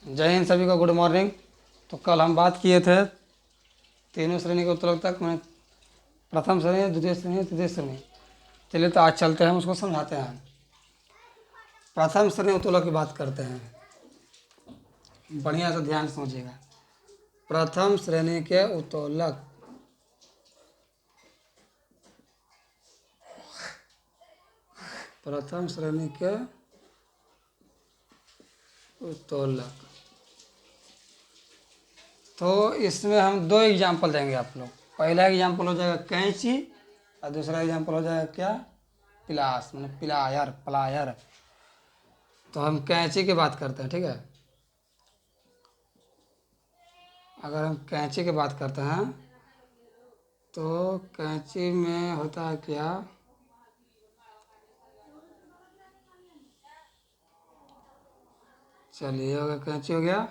जय हिंद सभी को, गुड मॉर्निंग। तो कल हम बात किए थे तीनों श्रेणी के उत्तरों तक, मैं प्रथम श्रेणी, द्वितीय श्रेणी, तृतीय श्रेणी। चलिए तो आज चलते हैं, उसको समझाते हैं। प्रथम श्रेणी उत्तोलक की बात करते हैं, बढ़िया से ध्यान से समझिएगा। प्रथम श्रेणी के उत्तोलक, प्रथम श्रेणी के उत्तोलक। तो इसमें हम दो एग्जाम्पल देंगे आप लोग। पहला एग्जाम्पल हो जाएगा कैंची और दूसरा एग्जाम्पल हो जाएगा क्या, पिलास, मतलब पिलायर, प्लायर। तो हम कैंची की बात करते हैं, ठीक है। अगर हम कैंची की बात करते हैं तो कैंची में होता है क्या, चलिए अगर कैंची हो गया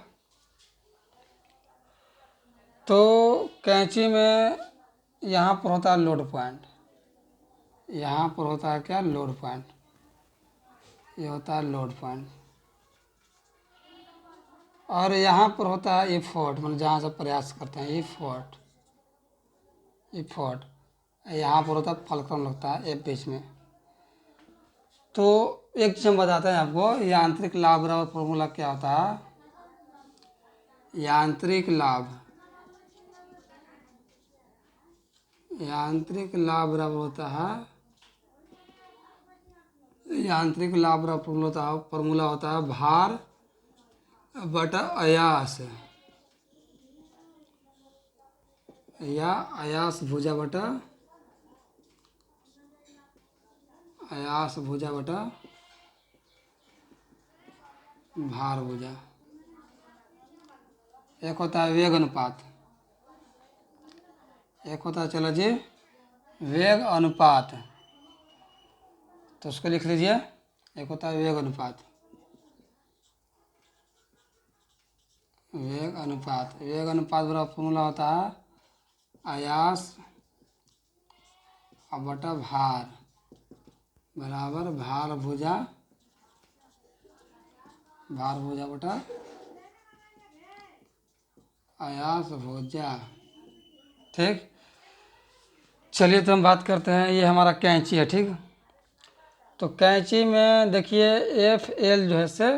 तो कैंची में यहाँ पर होता है लोड पॉइंट, यहाँ पर होता है क्या, लोड पॉइंट। ये होता है लोड पॉइंट। और यहाँ पर होता है इफोर्ट, मतलब जहाँ से प्रयास करते हैं, इफोर्ट, इफोर्ट। यहाँ पर होता है फलक्रम लगता है एक बीच में। तो एक चीज़ हम बताते हैं आपको, यांत्रिक लाभ बराबर फॉर्मूला क्या होता है। यांत्रिक लाभ, यांत्रिक लाभ बराबर होता है, यांत्रिक लाभ बराबर फॉर्मूला होता है भार बटा अयास, या अयास भुजा बटा, अयास भुजा बटा भार भुजा। एक होता है वेग अनुपात, एक होता है, चलो जी, वेग अनुपात। तो उसको लिख लीजिए, एक होता है वेग अनुपात, वेग अनुपात। वेग अनुपात बराबर फॉर्मूला होता है अयास बटा भार बराबर भार भुजा, भार भुजा बटा अयास भुजा, ठीक। चलिए तो हम बात करते हैं, ये हमारा कैंची है, ठीक। तो कैंची में देखिए एफ एल जो है से,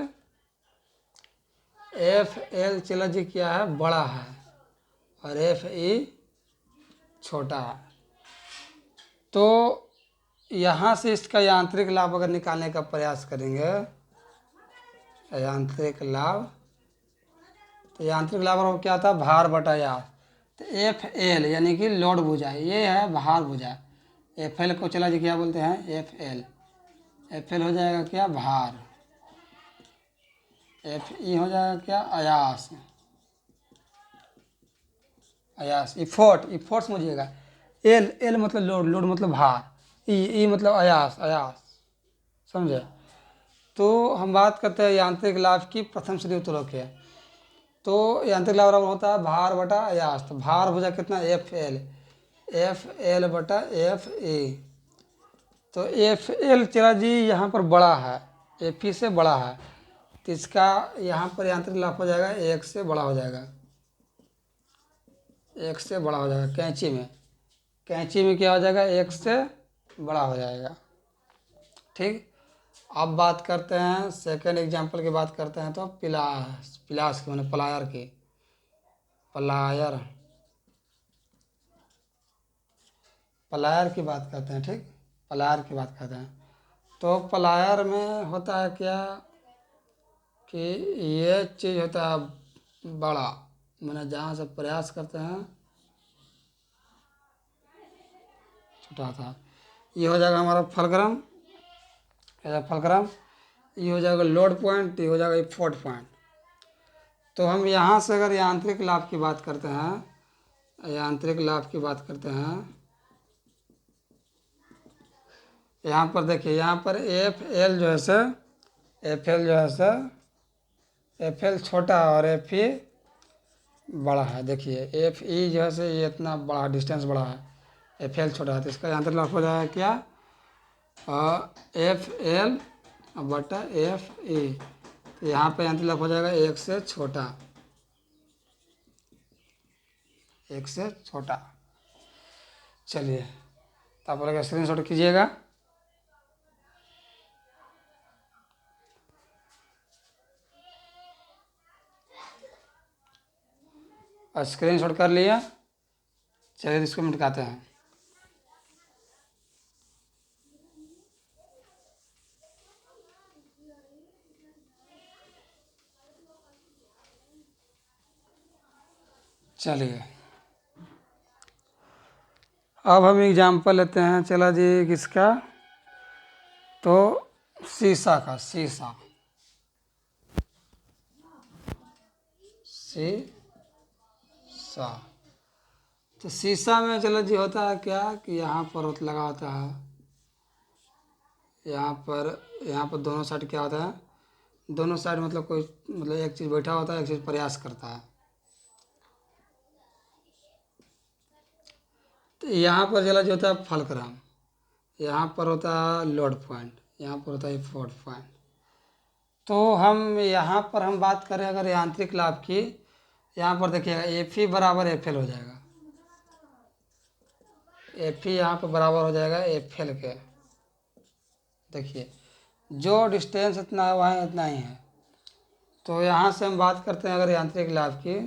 एफ एल चला जी क्या है, बड़ा है, और एफ ई छोटा है। तो यहाँ से इसका यांत्रिक लाभ अगर निकालने का प्रयास करेंगे, यांत्रिक लाभ, तो यांत्रिक लाभ और क्या था, भार बटा यार। तो एफ एल यानी कि लोड भुजा, ये है भार भुजा। एफ एल को चला जी क्या बोलते हैं, एफ एल। एफ एल हो जाएगा क्या, भार। एफ ई हो जाएगा क्या, अयास, अयास। इफोर्ट, इफोर्ट समझिएगा। एल, एल मतलब लोड, लोड मतलब भार। ई मतलब अयास, अयास, समझे। तो हम बात करते हैं यांत्रिक लाभ की प्रथम श्रेणी उत्तोलक है। तो यांत्रिक लाभ बराबर होता है भार बटा अयास। तो भार भुजा कितना, एफ एल, एफ एल बटा एफ ए। तो एफ एल चला जी यहाँ पर बड़ा है, एफ ई से बड़ा है, तो इसका यहाँ पर यांत्रिक लाभ हो जाएगा एक से बड़ा हो जाएगा, एक से बड़ा हो जाएगा। कैंची में, कैंची में क्या हो जाएगा, एक से बड़ा हो जाएगा, ठीक। अब बात करते हैं सेकंड एग्जांपल की बात करते हैं, तो पिलास, पिलास की मैंने प्लायर की, प्लायर, प्लायर की बात करते हैं, ठीक। प्लायर की बात करते हैं। तो प्लायर में होता है क्या कि ये चीज़ होता है बड़ा, मैंने जहाँ से प्रयास करते हैं छोटा था। ये हो जाएगा हमारा फलक्रम, फलक्रम। ये हो जाएगा लोड पॉइंट, ये हो जाएगा इफोर्ट पॉइंट। तो हम यहाँ से अगर यांत्रिक लाभ की बात करते हैं, यांत्रिक लाभ की बात करते हैं, यहाँ पर देखिए, यहाँ पर एफ एल जो है से, एफ एल जो है से, एफ एल छोटा और एफ ई बड़ा है। देखिए एफ ई जो है से ये इतना बड़ा डिस्टेंस बड़ा है, एफ एल छोटा है, तो इसका यांत्रिक लाभ हो जाएगा क्या, एफ एल बटा एफ ई। तो यहाँ पे यांत्रिक लाभ हो जाएगा एक से छोटा, एक से छोटा। चलिए तो आप लोग स्क्रीनशॉट कीजिएगा। स्क्रीनशॉट कर लिया। चलिए इसको मिटाते हैं। चलिए अब हम एग्जाम्पल लेते हैं। चला जी किसका, तो शीशा का, शीशा, शीशा। तो शीशा में चलो जी होता है क्या कि यहाँ पर लगा होता है, यहाँ पर दोनों साइड क्या होता है, दोनों साइड मतलब कोई मतलब एक चीज़ बैठा होता है, एक चीज़ प्रयास करता है। तो यहाँ पर चला जो होता है फलक्रम, यहाँ पर होता है लोड पॉइंट, यहाँ पर होता है फोर्ड पॉइंट। तो हम यहाँ पर हम बात करें अगर यांत्रिक लाभ की, यहाँ पर देखिएगा एफ ई बराबर एफ एल हो जाएगा, एफ ई यहाँ पर बराबर हो जाएगा एफ एल के। देखिए जो डिस्टेंस इतना है वहाँ इतना ही है। तो यहाँ से हम बात करते हैं अगर यांत्रिक लाभ की,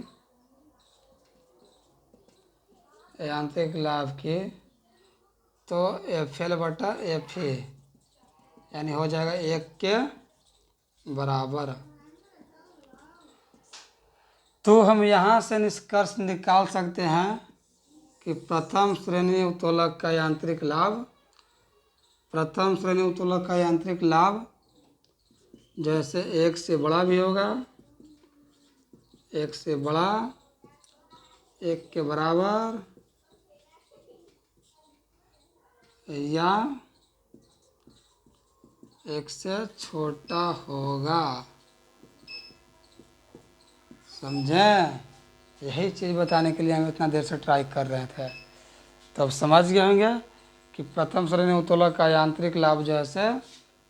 यांत्रिक लाभ की, तो एफ एल बटा एफ ई यानी हो जाएगा एक के बराबर। तो हम यहाँ से निष्कर्ष निकाल सकते हैं कि प्रथम श्रेणी उत्तोलक का यांत्रिक लाभ, प्रथम श्रेणी उत्तोलक का यांत्रिक लाभ जैसे एक से बड़ा भी होगा, एक से बड़ा, एक के बराबर या एक से छोटा होगा। समझें? यही चीज़ बताने के लिए हम इतना देर से ट्राई कर रहे थे। तो अब समझ गए होंगे कि प्रथम श्रेणी उत्तोलक का यांत्रिक लाभ जैसे,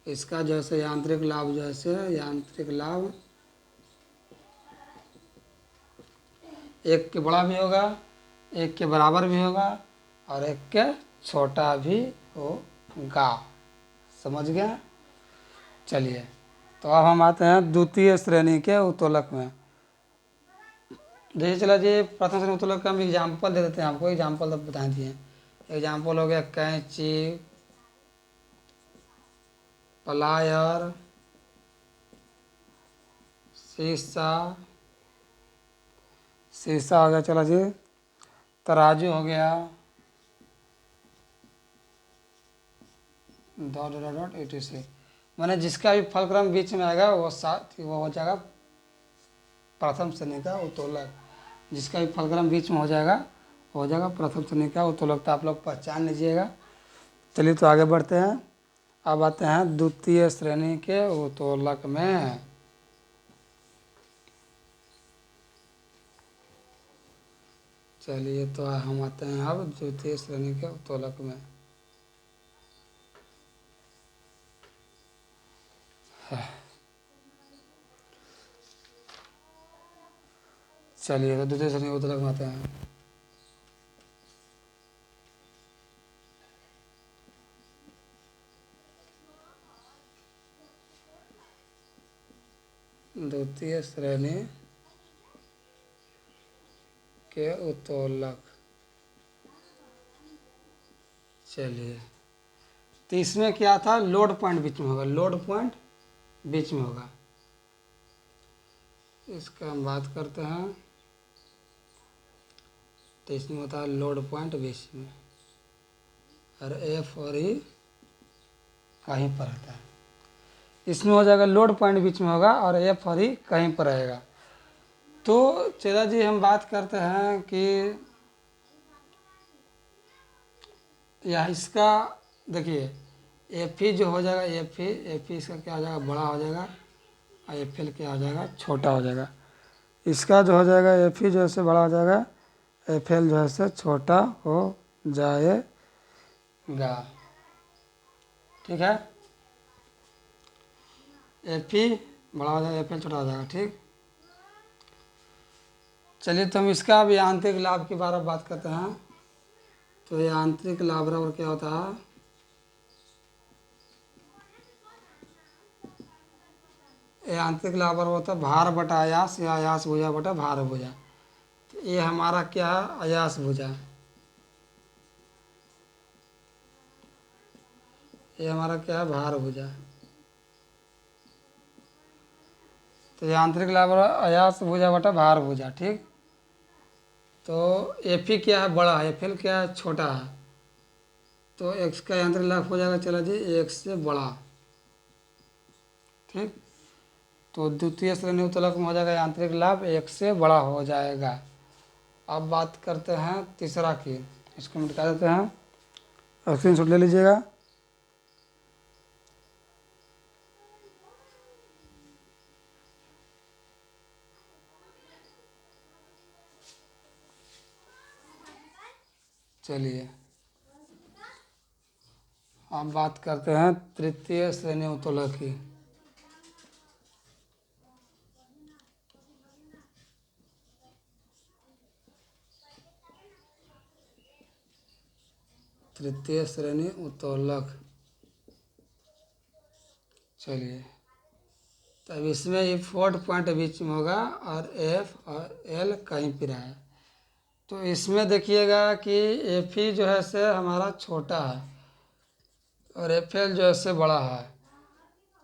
इसका जैसे यांत्रिक लाभ जैसे, यांत्रिक लाभ एक के बड़ा भी होगा, एक के बराबर भी होगा और एक के छोटा भी होगा। समझ गए? चलिए तो अब हम आते हैं द्वितीय श्रेणी के उत्तोलक में। जैसे चला जी प्रथम श्रेणी उत्तोलक का हम एग्जाम्पल दे देते हैं आपको, एग्जाम्पल तब बता दिए। एग्जाम्पल हो गया कैंची, प्लायर, शीशा, शीशा हो गया, चला जी तराजू हो गया, डॉट डॉट डॉट etc। मैंने जिसका भी फलक्रम बीच में आएगा वो हो जाएगा प्रथम श्रेणी का उत्तोलक। जिसका भी फलक्रम बीच में हो जाएगा हो जाएगा प्रथम श्रेणी का उत्तोलक। तो आप लोग पहचान लीजिएगा। चलिए तो आगे बढ़ते हैं। अब आते हैं द्वितीय श्रेणी के उत्तोलक में। चलिए तो हम आते हैं अब द्वितीय श्रेणी के उत्तोलक में। चलिए तो द्वितीय श्रेणी के उत्तोलक में आते हैं। द्वितीय श्रेणी के उत्तोलक। चलिए तो इसमें क्या था, लोड पॉइंट बीच में होगा, लोड पॉइंट बीच में होगा। इसका हम बात करते हैं तो इसमें होता है लोड पॉइंट बीच में और एफ और ई कहीं पर रहता है। इसमें हो जाएगा लोड पॉइंट बीच में होगा और एफ और ई कहीं पर रहेगा। तो चला जी हम बात करते हैं कि या इसका देखिए एफ ई जो हो जाएगा, एफ ई इसका क्या हो जाएगा, बड़ा हो जाएगा और एफ एल क्या हो जाएगा, छोटा हो जाएगा। इसका जो हो जाएगा एफ ई जो है बड़ा हो जाएगा, एफ एल जो है छोटा हो जाएगा। ठीक है, एफ ई बड़ा हो जाएगा, एफ एल छोटा हो जाएगा। ठीक, चलिए तो हम इसका भी आंतरिक लाभ के बारे में बात करते हैं। तो ये आंतरिक लाभ बराबर क्या होता है, ये आंतरिक लाभ बराबर होता है भार बटा आयास या आयास भुजा बटा भार भुजा। तो ये हमारा क्या है, आयास भुजा, ये हमारा क्या है, भार भुजा। तो ये आंतरिक लाभ आयास भुजा बटा भार भुजा। ठीक, तो एफ ई क्या है, बड़ा है, एफ एल क्या है, छोटा है। तो एक्स का आंतरिक लाभ हो जाएगा, चला जी, एक्स से बड़ा। ठीक, तो द्वितीय श्रेणी उत्तोलक में हो जाएगा आंतरिक लाभ एक से बड़ा हो जाएगा। अब बात करते हैं तीसरा की, इसको मिटा देते हैं और स्क्रीनशॉट ले लीजिएगा। चलिए अब बात करते हैं तृतीय श्रेणी उत्तोलक की। तृतीय श्रेणी उत्तोलक, चलिए तो अब इसमें ये 4 पॉइंट बीच में होगा और एफ और एल कहीं पर है। तो इसमें देखिएगा कि एफ ई जो है से हमारा छोटा है और एफ एल जो है से बड़ा है।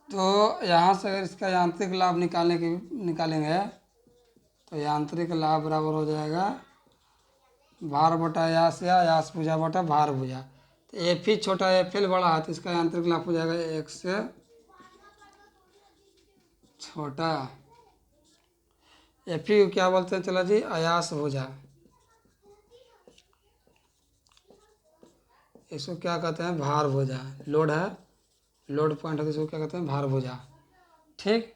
तो यहाँ से अगर इसका यांत्रिक लाभ निकालेंगे तो यांत्रिक लाभ बराबर हो जाएगा भार बटा आयास या आयास भुजा बटा भार भुजा। तो एफ ही छोटा है, एफ एल बड़ा है, तो इसका यांत्रिक लाभ हो जाएगा एक से छोटा। एफ ही क्या बोलते हैं, चला जी, आयास भुजा। इसको क्या कहते हैं, भार भुजा। लोड है, लोड पॉइंट है, तो इसको क्या कहते हैं, भार भुजा। ठीक,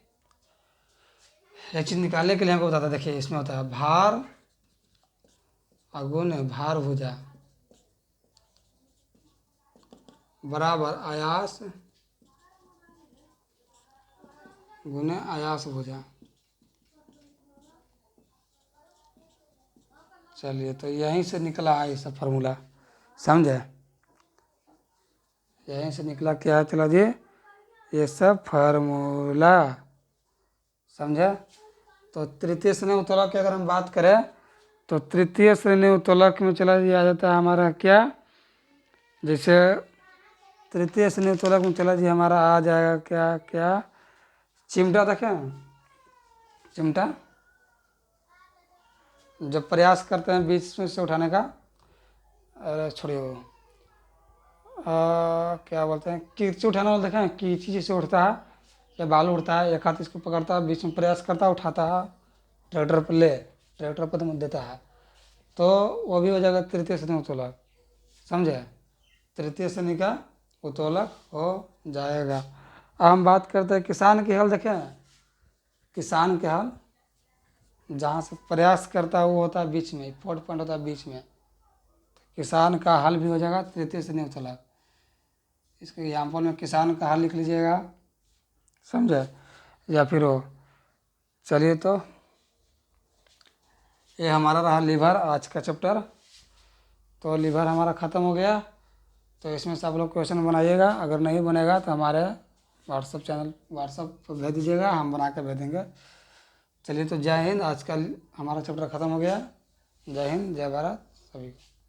एक चीज़ निकालने के लिए हमको बताता है, देखिए इसमें होता है भार अगुण भार भुजा बराबर आयास गुने आयास भुजा। चलिए तो यहीं से निकला है ये सब फार्मूला, समझे, यहीं से निकला क्या है, चला जी, ये सब फार्मूला समझे। तो तृतीय श्रेणी उत्तोलक की अगर हम बात करें तो तृतीय श्रेणी उत्तोलक में चला जी आ जाता है हमारा क्या, जैसे तृतीय श्रेणी उत्तोलक में चला जी हमारा आ जाएगा क्या क्या, चिमटा देखें, चिमटा जब प्रयास करते हैं बीच में से उठाने का, अरे छोड़िए वो क्या बोलते हैं, कीची उठाना वाला देखें, कीची जैसे उठता है या बालू उठता है, एक हाथ इसको पकड़ता है, बीच में प्रयास करता है, उठाता है, ट्रैक्टर पर ट्रैक्टर पर देता है, तो वो भी हो जाएगा तृतीय श्रेणी उत्तोलक, समझे, तृतीय श्रेणी का उत्तोलक हो जाएगा। अब हम बात करते हैं किसान की हल, देखें किसान के हल जहाँ से प्रयास करता है वो होता है बीच में, 4 पॉइंट होता है बीच में, किसान का हल भी हो जाएगा तृतीय श्रेणी उत्तोलक। इसके एग्जाम्पल में किसान का हल लिख लीजिएगा, समझे, या फिर वो, चलिए तो ये हमारा रहा लीवर आज का चैप्टर। तो लीवर हमारा ख़त्म हो गया। तो इसमें से आप लोग क्वेश्चन बनाइएगा, अगर नहीं बनेगा तो हमारे व्हाट्सअप पर भेज दीजिएगा, हम बना कर भेज देंगे। चलिए तो जय हिंद, आज का हमारा चैप्टर ख़त्म हो गया। जय हिंद, जय भारत सभी को।